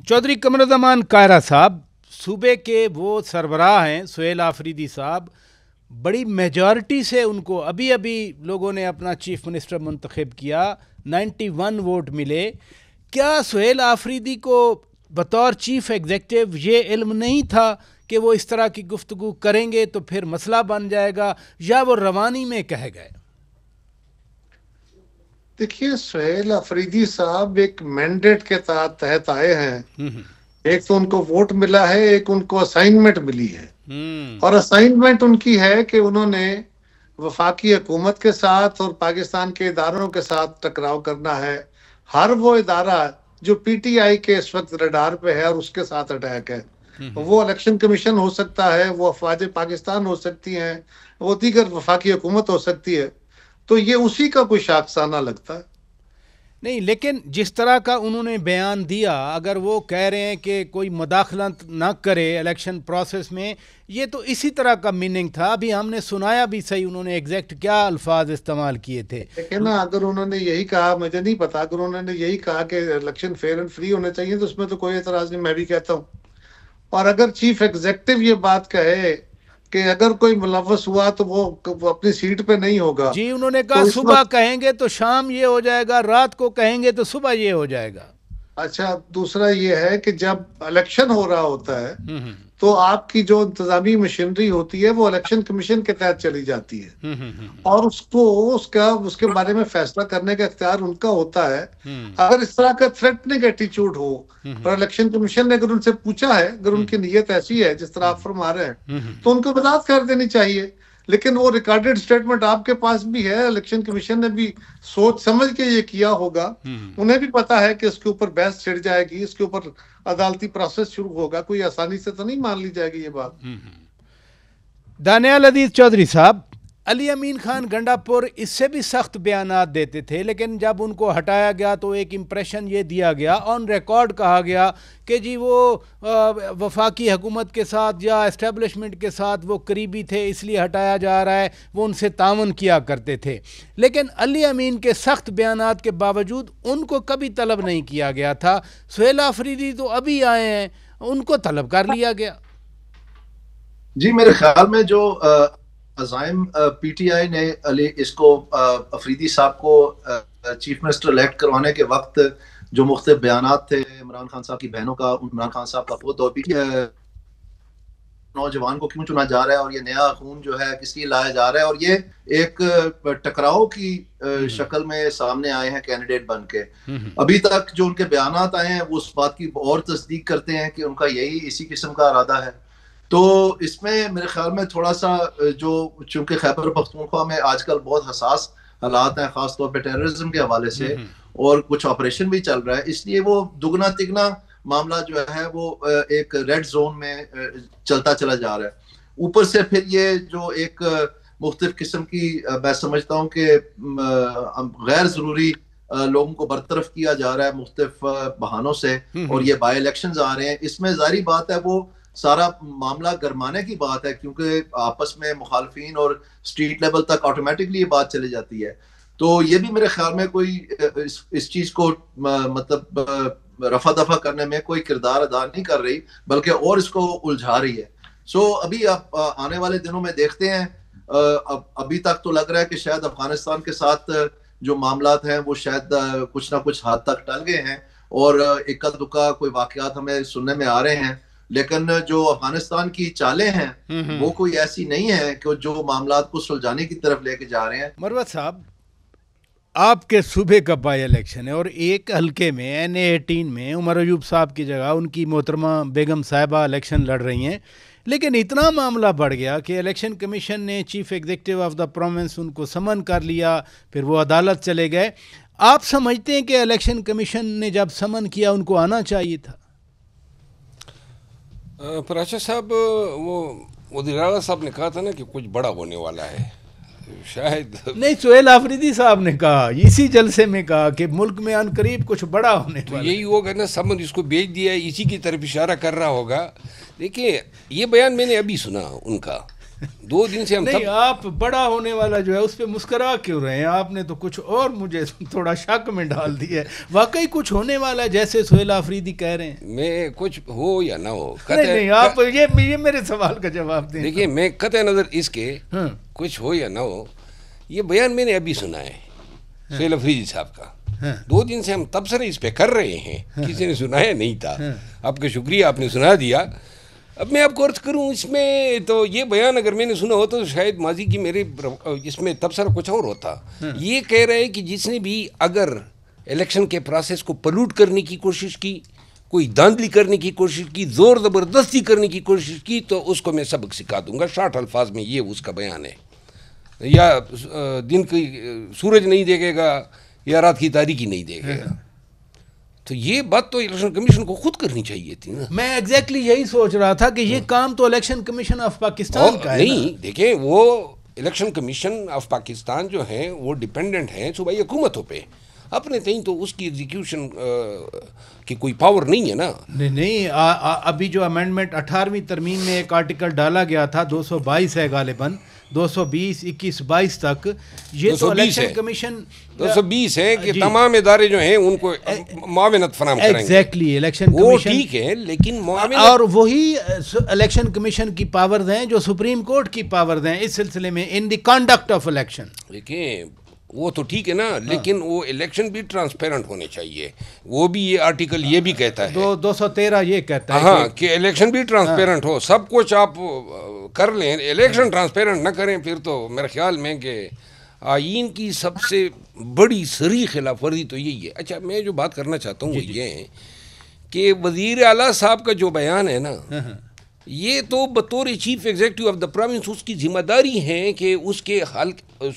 चौधरी कमरुज़्ज़मान कायरा साहब सूबे के वो सरबराह हैं, सुहेल आफरीदी साहब, बड़ी मेजॉरिटी से उनको अभी अभी लोगों ने अपना चीफ मिनिस्टर मुंतखब किया, 91 वोट मिले। क्या सुहेल आफरीदी को बतौर चीफ एग्जेक्टिव ये इल्म नहीं था कि वो इस तरह की गुफ्तगू करेंगे तो फिर मसला बन जाएगा, या वो रवानी में कह गए? देखिए, सुहेल अफरीदी साहब एक मैंडेट के तहत आए हैं। एक तो उनको वोट मिला है, एक उनको असाइनमेंट मिली है। और असाइनमेंट उनकी है कि उन्होंने वफाकी हुकूमत के साथ और पाकिस्तान के इदारों के साथ टकराव करना है। हर वो इदारा जो पीटीआई के इस वक्त रडार पे है और उसके साथ अटैक है, वो इलेक्शन कमीशन हो सकता है, वो अफवाज पाकिस्तान हो सकती हैं, वो दीगर वफाकी हुकूमत हो सकती है। तो ये उसी का कोई शाखसाना लगता है। नहीं, लेकिन जिस तरह का उन्होंने बयान दिया, अगर वो कह रहे हैं कि कोई मुदाखलत ना करे इलेक्शन प्रोसेस में, ये तो इसी तरह का मीनिंग था। अभी हमने सुनाया भी सही उन्होंने एग्जैक्ट क्या अल्फाज इस्तेमाल किए थे। लेकिन ना, अगर उन्होंने यही कहा, मुझे नहीं पता, अगर उन्होंने यही कहा कि इलेक्शन फेयर एंड फ्री होने चाहिए तो उसमें तो कोई एतराज नहीं, मैं भी कहता हूँ। और अगर चीफ एग्जेक्टिव ये बात कहे कि अगर कोई मुलव्वस हुआ तो वो अपनी सीट पे नहीं होगा, जी, उन्होंने कहा तो सुबह कहेंगे तो शाम ये हो जाएगा, रात को कहेंगे तो सुबह ये हो जाएगा। अच्छा, दूसरा ये है कि जब इलेक्शन हो रहा होता है तो आपकी जो इंतजामी मशीनरी होती है वो इलेक्शन कमीशन के तहत चली जाती है, और उसके बारे में फैसला करने का इख्तियार उनका होता है। अगर इस तरह का थ्रेटनिंग एटीट्यूड हो और इलेक्शन कमीशन ने अगर उनसे पूछा है, अगर उनकी नीयत ऐसी है जिस तरह आप फरमा रहे हैं, तो उनको वजाहत कर देनी चाहिए। लेकिन वो रिकॉर्डेड स्टेटमेंट आपके पास भी है, इलेक्शन कमीशन ने भी सोच समझ के ये किया होगा। उन्हें भी पता है कि इसके ऊपर बहस छिड़ जाएगी, इसके ऊपर अदालती प्रोसेस शुरू होगा, कोई आसानी से तो नहीं मान ली जाएगी ये बात। दानियाल अदीज चौधरी साहब, अली अमीन खान गंडापुर इससे भी सख्त बयानात देते थे, लेकिन जब उनको हटाया गया तो एक इम्प्रेशन ये दिया गया, ऑन रिकॉर्ड कहा गया कि जी वो वफाकी हुकूमत के साथ या इस्टेब्लिशमेंट के साथ वो करीबी थे इसलिए हटाया जा रहा है, वो उनसे तावन किया करते थे। लेकिन अली अमीन के सख्त बयानात के बावजूद उनको कभी तलब नहीं किया गया था। सुहेल आफरीदी तो अभी आए हैं, उनको तलब कर लिया गया। जी, मेरे ख्याल में जो अज़ाइम पीटीआई ने इसको अफरीदी साहब को चीफ मिनिस्टर इलेक्ट करवाने के वक्त जो मुख्तलिफ बयानात थे, इमरान खान साहब की बहनों का, इमरान खान साहब का खुद, और नौजवान को क्यों चुना जा रहा है और ये नया खून जो है किस लिए लाया जा रहा है, और ये एक टकराव की शक्ल में सामने आए हैं कैंडिडेट बन के। अभी तक जो उनके बयानात आए हैं वो उस बात की और तस्दीक करते हैं कि उनका यही इसी किस्म का इरादा है। तो इसमें मेरे ख्याल में थोड़ा सा जो, चूंकि खैबर पख्तूनख्वा में आजकल बहुत हसास हालात हैं, खास तौर पे टेररिज्म के हवाले से, और कुछ ऑपरेशन भी चल रहा है, इसलिए वो दुगना तिगना मामला जो है वो एक रेड जोन में चलता चला जा रहा है। ऊपर से फिर ये जो एक मुख्तलिफ किस्म की मैं समझता हूँ कि गैर जरूरी लोगों को बरतरफ किया जा रहा है मुख्तलिफ बहानों से, और ये बाई इलेक्शंस आ रहे हैं, इसमें जारी बात है वो सारा मामला गरमाने की बात है, क्योंकि आपस में मुखालफिन और स्ट्रीट लेवल तक ऑटोमेटिकली ये बात चली जाती है। तो ये भी मेरे ख्याल में कोई इस चीज को मतलब रफा दफा करने में कोई किरदार अदा नहीं कर रही, बल्कि और इसको उलझा रही है। सो अभी आप आने वाले दिनों में देखते हैं। अभी तक तो लग रहा है कि शायद अफगानिस्तान के साथ जो मामलात हैं वो शायद कुछ ना कुछ हद तक टल गए हैं, और इक्का दुक्का कोई वाकयात हमें सुनने में आ रहे हैं, लेकिन जो अफगानिस्तान की चालें हैं वो कोई ऐसी नहीं है कि जो मामलात को सुलझाने की तरफ लेके जा रहे हैं। मरवत साहब, आपके सूबे का बाई इलेक्शन है और एक हलके में NA-18 में उमर अयूब साहब की जगह उनकी मोहतरमा बेगम साहिबा इलेक्शन लड़ रही हैं, लेकिन इतना मामला बढ़ गया कि इलेक्शन कमीशन ने chief executive of the province उनको समन कर लिया, फिर वो अदालत चले गए। आप समझते हैं कि इलेक्शन कमीशन ने जब समन किया उनको आना चाहिए था? पराशर साहब, वो वज़ीर आला साहब ने कहा था ना कि कुछ बड़ा होने वाला है, शायद नहीं, सुहेल आफरीदी साहब ने कहा, इसी जलसे में कहा कि मुल्क में अनकरीब कुछ बड़ा होने वाला है। यही होगा ना, समन इसको भेज दिया, इसी की तरफ इशारा कर रहा होगा। देखिए, ये बयान मैंने अभी सुना उनका, 2 दिन से हम نہیں آپ بڑا ہونے والا جو ہے اس پہ مسکرا کیوں رہے ہیں؟ آپ نے تو کچھ اور مجھے تھوڑا شک میں ڈال دیا ہے. واقعی کچھ ہونے والا ہے جیسے سہیل آفریدی کہہ رہے ہیں؟ میں کچھ ہو یا نہ ہو نہیں آپ یہ میرے سوال کا جواب دیں. دیکھیے میں قطع نظر اس کے کچھ ہو یا نہ ہو، یہ بیان میں نے ابھی سنا ہے سہیل آفریدی صاحب کا. 2 دن سے ہم تبصرے اس پہ کر رہے ہیں، کسی نے سنایا نہیں تھا. آپ کا شکریہ، آپ نے سنا دیا. اب میں آپ کو عرض کروں اس میں تو یہ بیان اگر میں نے سنا ہوتا تو شاید ماضی کی میرے اس میں تبصرہ کچھ اور ہوتا. یہ کہہ رہے کہ جس نے بھی اگر الیکشن کے پروسیس کو پلوٹ کرنے کی کوشش کی، کوئی دھاندلی کرنے کی کوشش کی، زور زبردستی کرنے کی کوشش کی، تو اس کو میں سبق سکھا دوں گا. شارٹ الفاظ میں یہ اس کا بیان ہے. یا دن کی سورج نہیں دیکھے گا یا رات کی تاریکی نہیں دیکھے گا. تو یہ بات تو الیکشن کمیشن کو خود کرنی چاہیے تھی نا. میں ایگزیکٹلی یہی سوچ رہا تھا کہ یہ کام تو الیکشن کمیشن آف پاکستان کا ہے. نہیں دیکھیں، وہ الیکشن کمیشن آف پاکستان جو ہیں وہ ڈیپینڈنٹ ہیں صوبائی حکومتوں پہ. اپنے تئیں تو اس کی ایگزیکیوشن کی کوئی پاور نہیں ہے نا. نہیں ابھی جو امینڈمنٹ 18ویں ترمیم میں ایک آرٹیکل ڈالا گیا تھا 222 ہے غالباً 220 21 22 تک، یہ تو الیکشن کمیشن 220 ہے کہ تمام ادارے جو ہیں ان کو معاونت فراہم کریں گے. ایگزیکٹلی الیکشن کمیشن وہ ٹھیک ہے، لیکن اور وہی الیکشن کمیشن کی پاورز ہیں جو سپریم کورٹ کی پاورز ہیں اس سلسلے میں ان دی کنڈکٹ آف الیکشن. دیکھیں وہ تو ٹھیک ہے نا، لیکن وہ الیکشن بھی ٹرانسپیرنٹ ہونے چاہیے. وہ بھی یہ آرٹیکل یہ بھی کہتا ہے 213 یہ کہتا ہے ہاں کہ الیکشن بھی ٹرانسپیرنٹ ہو. سب کچھ آپ کر لیں، الیکشن ٹرانسپیرنٹ نہ کریں پھر تو میرے خیال میں کہ آئین کی سب سے بڑی صریح خلاف ورزی تو یہی ہے. اچھا میں جو بات کرنا چاہتا ہوں وہ یہ ہے کہ وزیر اعلیٰ صاحب کا جو بیان ہے نا، یہ تو بطور chief executive of the province اس کی ذمہ داری ہے کہ اس کے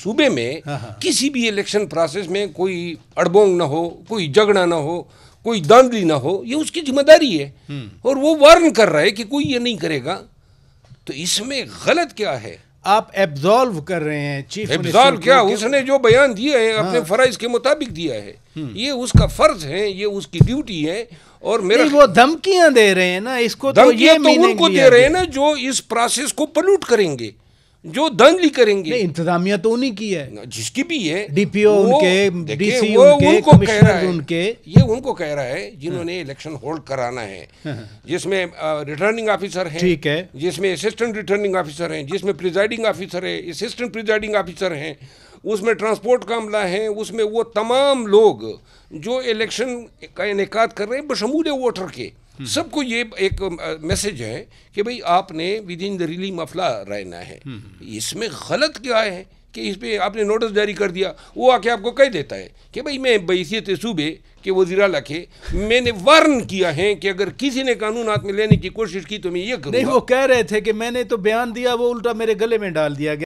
صوبے میں کسی بھی الیکشن پروسیس میں کوئی اڑبونگ نہ ہو، کوئی جھگڑا نہ ہو، کوئی دھاندلی نہ ہو. یہ اس کی ذمہ داری ہے اور وہ وارن کر رہا ہے کہ کوئی یہ نہیں کرے گا. تو اس میں غلط کیا ہے؟ آپ ایبزالو کر رہے ہیں چیف ایبزالو کیا؟ اس نے جو بیان دیا ہے اپنے فرائض کے مطابق دیا ہے. یہ اس کا فرض ہے، یہ اس کی ڈیوٹی ہے. اور میرا وہ دھمکیاں دے رہے ہیں نا، اس کو تو دھمکیاں تو ان کو دے رہے ہیں نا جو اس پروسیس کو پلوٹ کریں گے، جو دھاندلی کریں گے. انتظامیہ تو انہی کی ہے، جس کی بھی ہے، ڈی پی او ان کے، ڈی سی ان کے، کمشنر ان کے. یہ ان کو کہہ رہا ہے جنہوں نے الیکشن ہولڈ کرانا ہے، جس میں ریٹرننگ آفیسر ہیں، ٹھیک ہے، جس میں اسسٹنٹ ریٹرننگ آفیسر ہیں، جس میں پریزائڈنگ آفیسر ہے، اسسٹنٹ پریزائڈنگ آفیسر ہیں، اس میں ٹرانسپورٹ کا عملہ ہے، اس میں وہ تمام لوگ جو الیکشن کا انعقاد کر رہے ہیں بشمول ووٹر کے. سب کو یہ ایک میسج ہے کہ بھئی آپ نے with in the ریلیم of law رہنا ہے. اس میں غلط کیا ہے کہ اس پہ آپ نے نوٹس جاری کر دیا؟ وہ آ کے آپ کو کہہ دیتا ہے کہ بھئی میں بحیثیت صوبے کے وزیر اعلیٰ کے میں نے وارن کیا ہے کہ اگر کسی نے قانون ہاتھ میں لینے کی کوشش کی تو میں یہ کروں گا. نہیں وہ کہہ رہے تھے کہ میں نے تو بیان دیا، وہ الٹا میرے گلے میں ڈال دیا گیا.